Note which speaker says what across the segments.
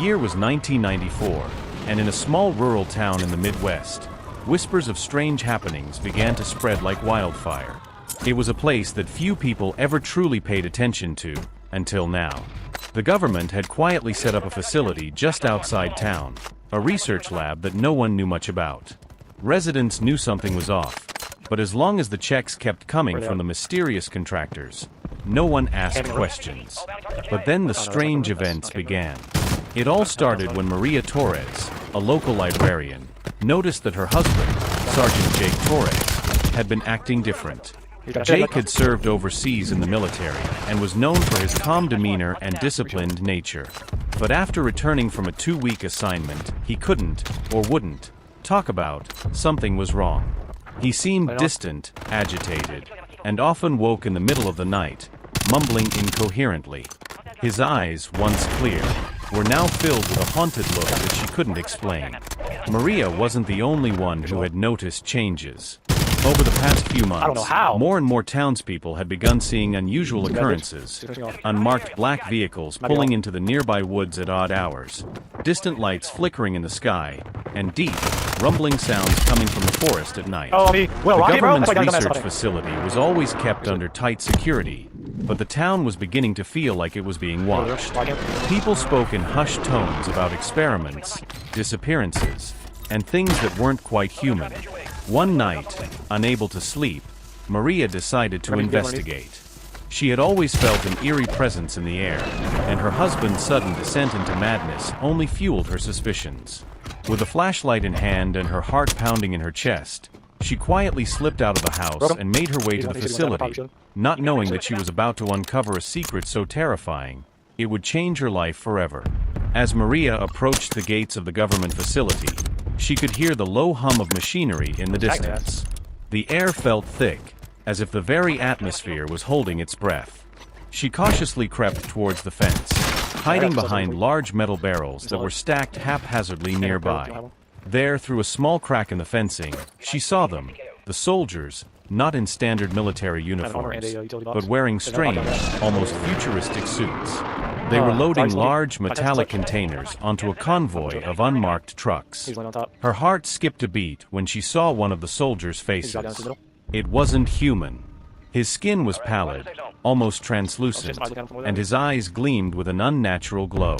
Speaker 1: year was 1994, and in a small rural town in the Midwest, whispers of strange happenings began to spread like wildfire. It was a place that few people ever truly paid attention to, until now. The government had quietly set up a facility just outside town, a research lab that no one knew much about. Residents knew something was off, but as long as the checks kept coming from the mysterious contractors, no one asked questions. But then the strange events began. It all started when Maria Torres, a local librarian, noticed that her husband, Sergeant Jake Torres, had been acting different. Jake had served overseas in the military and was known for his calm demeanor and disciplined nature. But after returning from a 2-week assignment, he couldn't, or wouldn't, talk about something was wrong. He seemed distant, agitated, and often woke in the middle of the night, mumbling incoherently. His eyes, once clear, were now filled with a haunted look that she couldn't explain. Maria wasn't the only one who had noticed changes. Over the past few months, more and more townspeople had begun seeing unusual occurrences. Unmarked black vehicles pulling into the nearby woods at odd hours, distant lights flickering in the sky, and deep, rumbling sounds coming from the forest at night. The government's research facility was always kept under tight security, but the town was beginning to feel like it was being watched. People spoke in hushed tones about experiments, disappearances, and things that weren't quite human. One night, unable to sleep, Maria decided to investigate. She had always felt an eerie presence in the air, and her husband's sudden descent into madness only fueled her suspicions. With a flashlight in hand and her heart pounding in her chest, she quietly slipped out of the house and made her way to the facility, not knowing that she was about to uncover a secret so terrifying, it would change her life forever. As Maria approached the gates of the government facility, she could hear the low hum of machinery in the distance. The air felt thick, as if the very atmosphere was holding its breath. She cautiously crept towards the fence, hiding behind large metal barrels that were stacked haphazardly nearby. There, through a small crack in the fencing, she saw them, the soldiers, not in standard military uniforms, but wearing strange, almost futuristic suits. They were loading large metallic containers onto a convoy of unmarked trucks. Her heart skipped a beat when she saw one of the soldiers' faces. It wasn't human. His skin was pallid, almost translucent, and his eyes gleamed with an unnatural glow.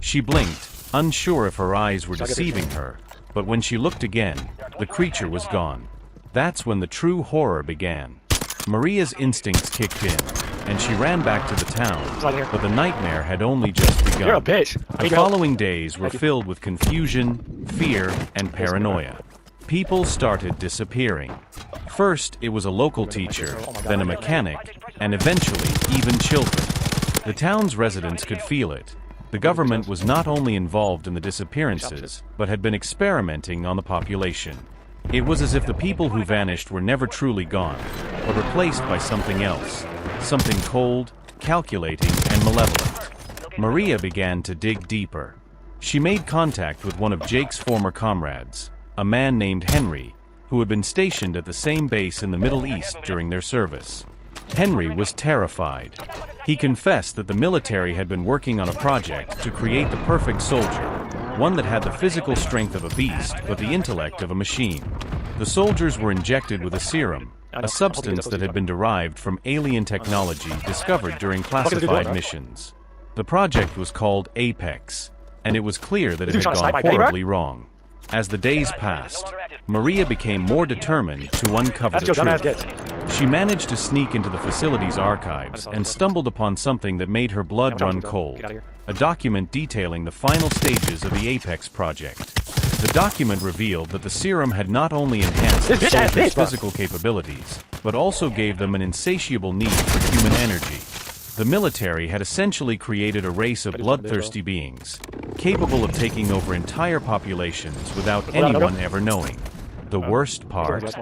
Speaker 1: She blinked, unsure if her eyes were deceiving her, but when she looked again, the creature was gone. That's when the true horror began. Maria's instincts kicked in, and she ran back to the town, but the nightmare had only just begun. The following days were filled with confusion, fear, and paranoia. People started disappearing. First, it was a local teacher, then a mechanic, and eventually, even children. The town's residents could feel it. The government was not only involved in the disappearances, but had been experimenting on the population. It was as if the people who vanished were never truly gone, but replaced by something else, something cold, calculating, and malevolent. Maria began to dig deeper. She made contact with one of Jake's former comrades, a man named Henry, who had been stationed at the same base in the Middle East during their service. Henry was terrified. He confessed that the military had been working on a project to create the perfect soldier, one that had the physical strength of a beast but the intellect of a machine. The soldiers were injected with a serum, a substance that had been derived from alien technology discovered during classified missions. The project was called Apex, and it was clear that it had gone horribly wrong. As the days passed, Maria became more determined to uncover the truth. She managed to sneak into the facility's archives and stumbled upon something that made her blood run cold, a document detailing the final stages of the Apex project. The document revealed that the serum had not only enhanced the soldiers' physical capabilities, but also gave them an insatiable need for human energy. The military had essentially created a race of bloodthirsty beings, capable of taking over entire populations without anyone ever knowing. The worst part?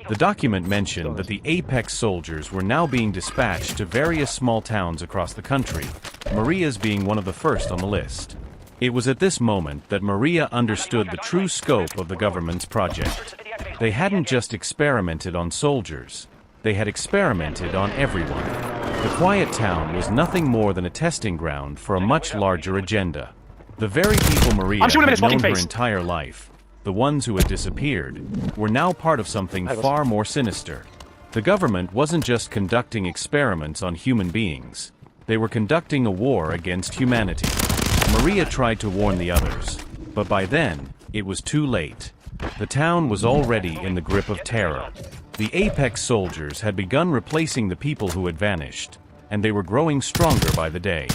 Speaker 1: The document mentioned that the Apex soldiers were now being dispatched to various small towns across the country, Maria's being one of the first on the list. It was at this moment that Maria understood the true scope of the government's project. They hadn't just experimented on soldiers, they had experimented on everyone. The quiet town was nothing more than a testing ground for a much larger agenda. The very people Maria
Speaker 2: I'm shooting him in
Speaker 1: had
Speaker 2: his fucking
Speaker 1: known her
Speaker 2: face.
Speaker 1: entire life, the ones who had disappeared, were now part of something far more sinister. The government wasn't just conducting experiments on human beings. They were conducting a war against humanity. Maria tried to warn the others, but by then, it was too late. The town was already in the grip of terror. The apex soldiers had begun replacing the people who had vanished, and they were growing stronger by the day.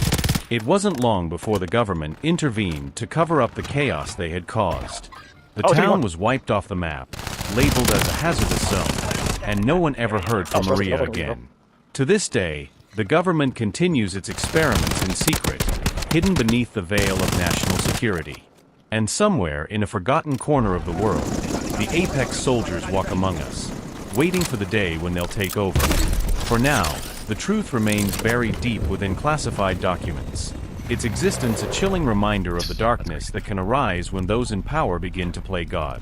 Speaker 1: It wasn't long before the government intervened to cover up the chaos they had caused. The town was wiped off the map, labeled as a hazardous zone, and no one ever heard from Maria again. To this day, the government continues its experiments in secret, hidden beneath the veil of national security. And somewhere in a forgotten corner of the world, the apex soldiers walk among us, waiting for the day when they'll take over. For now, the truth remains buried deep within classified documents, its existence a chilling reminder of the darkness that can arise when those in power begin to play God.